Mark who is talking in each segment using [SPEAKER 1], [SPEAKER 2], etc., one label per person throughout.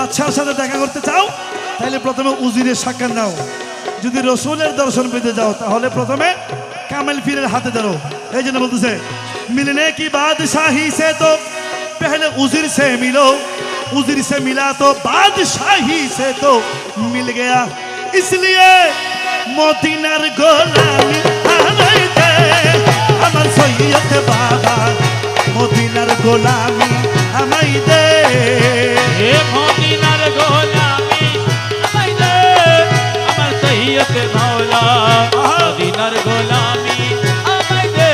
[SPEAKER 1] বাদশার সাথে দেখা করতে চাও তাহলে প্রথমে উজিরের সাক্ষাৎ নাও। যদি রসুলের দর্শন পেতে যাও তাহলে প্রথমে কামেল পীরের হাতে ধরো। এই জন্য বলতেছে मिलने की बादशाही से तो पहले उजिर से मिलो, उजिर से मिला तो बादशाही से तो मिल गया, इसलिए मोतीनार गोलामी हमें दे अमर सैयद बाबा, मोतीनार गोलामी हमें दे
[SPEAKER 2] मोतीनार गोलामी हमें दे अमर सैयद मौला, मोतीनार गोलामी हमें दे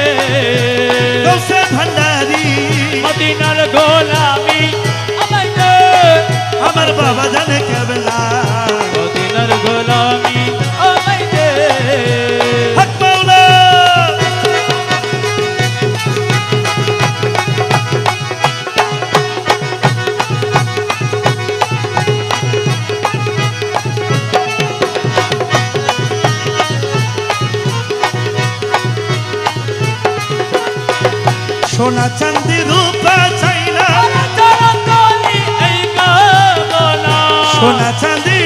[SPEAKER 1] गौसे भंडारी
[SPEAKER 2] मोतीनार गोलामी हमें दे
[SPEAKER 1] अमर बाबा जाने केबला,
[SPEAKER 2] मोतीनार गोलामी हमें दे
[SPEAKER 1] हक मौला सोना चांदी रूपा चाइना, सोना चांदी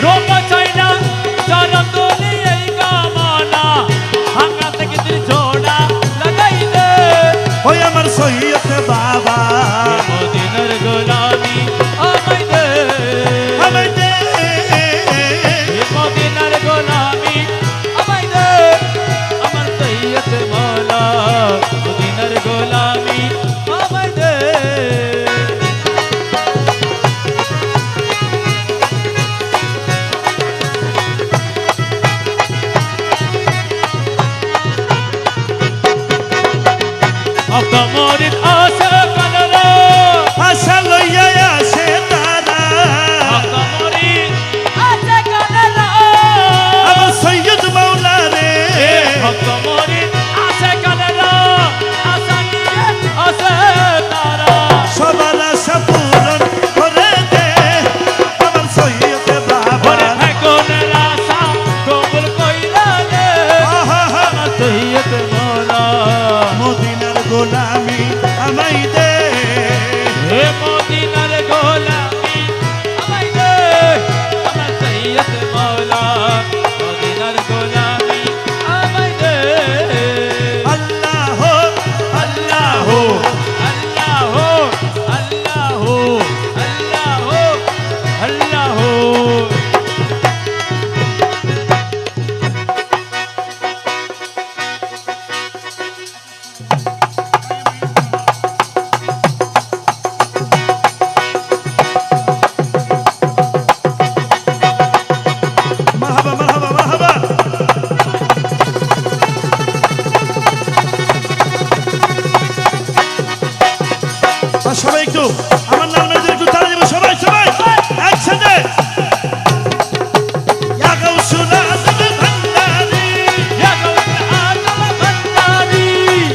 [SPEAKER 2] रूपा चाइना चरण तोली का माना हंगा तक दिल जोड़ा लगाई दे
[SPEAKER 1] ओए अमर सैयद बाबा,
[SPEAKER 2] मोतीनार गोलामी हमें दे
[SPEAKER 1] हमें दे
[SPEAKER 2] मोतीनार गोलामी हमें दे अमर सैयद मौला, मोतीनार गोलामी हमें दे अब तो मोरिद आशा कलरा
[SPEAKER 1] आशा लइया आशे तारा,
[SPEAKER 2] अब तो मोरिद आशा कलरा
[SPEAKER 1] अमर सैयद मौला रे
[SPEAKER 2] अब तो मोरिद आशा कलरा आशा निये आशा तारा
[SPEAKER 1] सबर आशा पूरन करे दे अमर सैयद बाबा,
[SPEAKER 2] और है कौन रासा कबूल कोई लाले
[SPEAKER 1] आहा हा
[SPEAKER 2] अमर सैयद मौला,
[SPEAKER 1] मोतीनार गोलामी हमें दे
[SPEAKER 2] हे मोतीनार गोलामी हमें दे अमर सैयद मौला, मोतीनार गोलामी हमें दे
[SPEAKER 1] अल्लाह हो अल्लाह हो
[SPEAKER 2] अल्लाह हो अल्लाह हो अल्लाह हो अल्लाह हो
[SPEAKER 1] मरहबा मरहबा मरहबा সবাই একটু আমার নাম মেরে একটু তারা দেবে সবাই সবাই একসাথে ইয়া গাউসুল আজম ভান্ডারি,
[SPEAKER 2] या गौस आजम भंडारी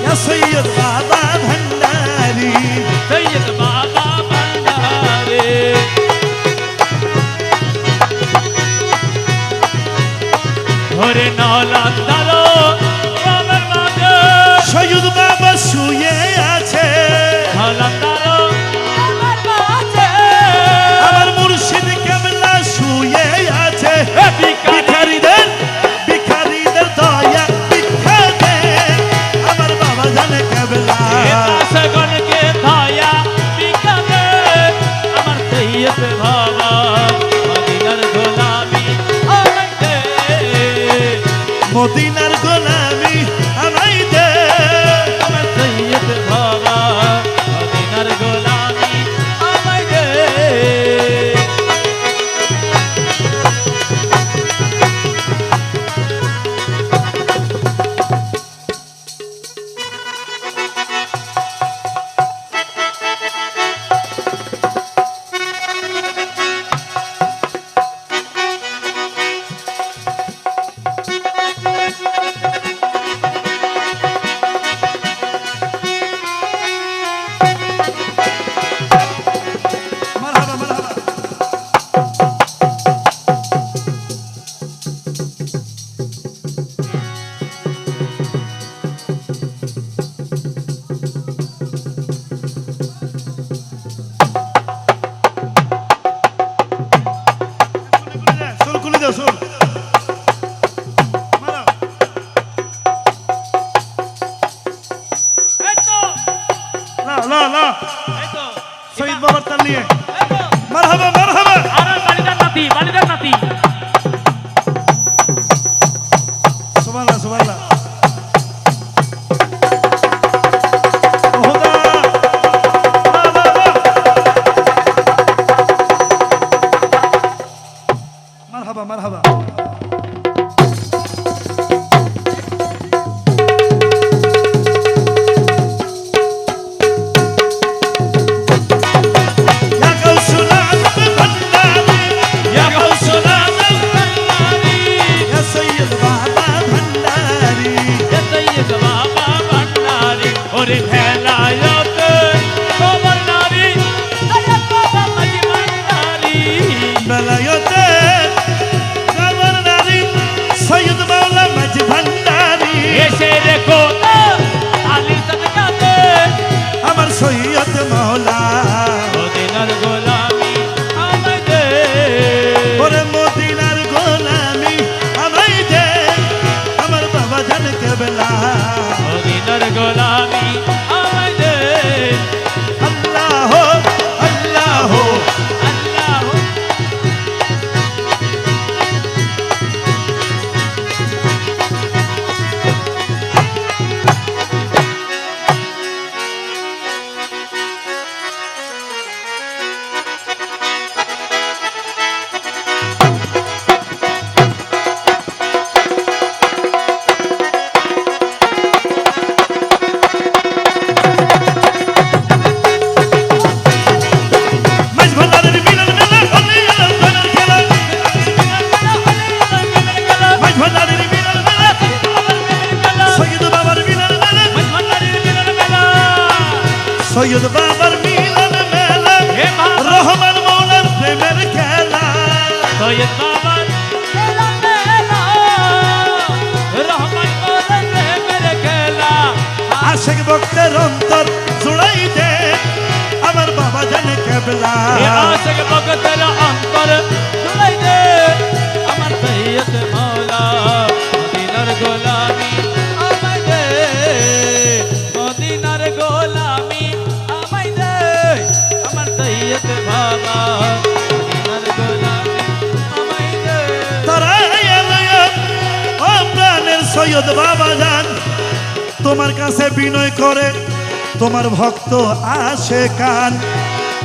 [SPEAKER 1] ইয়া সৈয়দ বাবা ভান্ডারি,
[SPEAKER 2] सैयद बाबा भंडारे ओरे नौलंदारो बाबर माजे
[SPEAKER 1] সৈয়দ বাবা শুয়ে আছে,
[SPEAKER 2] नौलंदारो बाबर माजे
[SPEAKER 1] আমার মুর্শিদ কেবলা শুয়ে আছে,
[SPEAKER 2] भिखारी
[SPEAKER 1] ভিখারিদের দয়া ভিক্ষা দে আমার বাবা জানে কেবলা,
[SPEAKER 2] सगन के धाया बिकाने अमर सैयद बाबा, मोतीनार गोलामी हमें दे
[SPEAKER 1] মদিনার গোলামি আমাই দে
[SPEAKER 2] अमर सैयद बाबा, मोतीनार गोलामी हमें दे
[SPEAKER 1] মারহাবা মারহাবা। ইয়া গাউসুল আজম ভান্ডারী,
[SPEAKER 2] ইয়া গাউসুল আজম ভান্ডারী,
[SPEAKER 1] ইয়া সৈয়দ বাবা ভান্ডারী,
[SPEAKER 2] ইয়া সৈয়দ বাবা ভান্ডারী, ওরে ভেলায়তে তোমার নারী সৈয়দ বাবা মাঝি ভান্ডারী।
[SPEAKER 1] বেলায়েতে আমার নারী সৈয়দ মাওলা মাঝি ভান্ডারী,
[SPEAKER 2] এসে রেখো আলী সদকাতে
[SPEAKER 1] আমার সৈয়দ মাওলা
[SPEAKER 2] মদিনার গোলামি আমায় দে।
[SPEAKER 1] ওরে মদিনার গোলামি আমায় দে, আমার বাবা জান কেবলা।
[SPEAKER 2] মদিনার গোলামি আমায় দে।
[SPEAKER 1] আল্লাহ আল্লাহ
[SPEAKER 2] আল্লাহ
[SPEAKER 1] মাঝ ভান্ডারের মিলন মেলা হলে আলম ধনের খেলা, মাঝ ভান্ডারের মিলন মেলা সৈয়দ বাবার মিলন মেলা, সৈয়দ বাবার মিলন মেলা, রহমান মৌলার প্রেমের খেলা।
[SPEAKER 2] সৈয়দ বাবার রহমান মোহন প্রেমের খেলা।
[SPEAKER 1] আশেক ভক্তের অন্তর জুড়াই দে, আমার বাবা জানে কেবলা।
[SPEAKER 2] এ আশিক ভক্তের অন্তর জুড়াই দে, আমার সৈয়দ মাওলা মদিনার গোলামি আমায় দে। মদিনার গোলামি আমায় দে, আমার সৈয়দ বাবা মদিনার গোলামি আমায় দে।
[SPEAKER 1] তারাই এলায়া ও প্রাণের সৈয়দ বাবা জান, তোমার কাছে বিনয় করে তোমার ভক্ত আসে কান।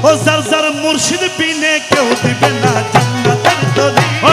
[SPEAKER 1] ও যার যার মুর্শিদ বিনে কেউ দিবে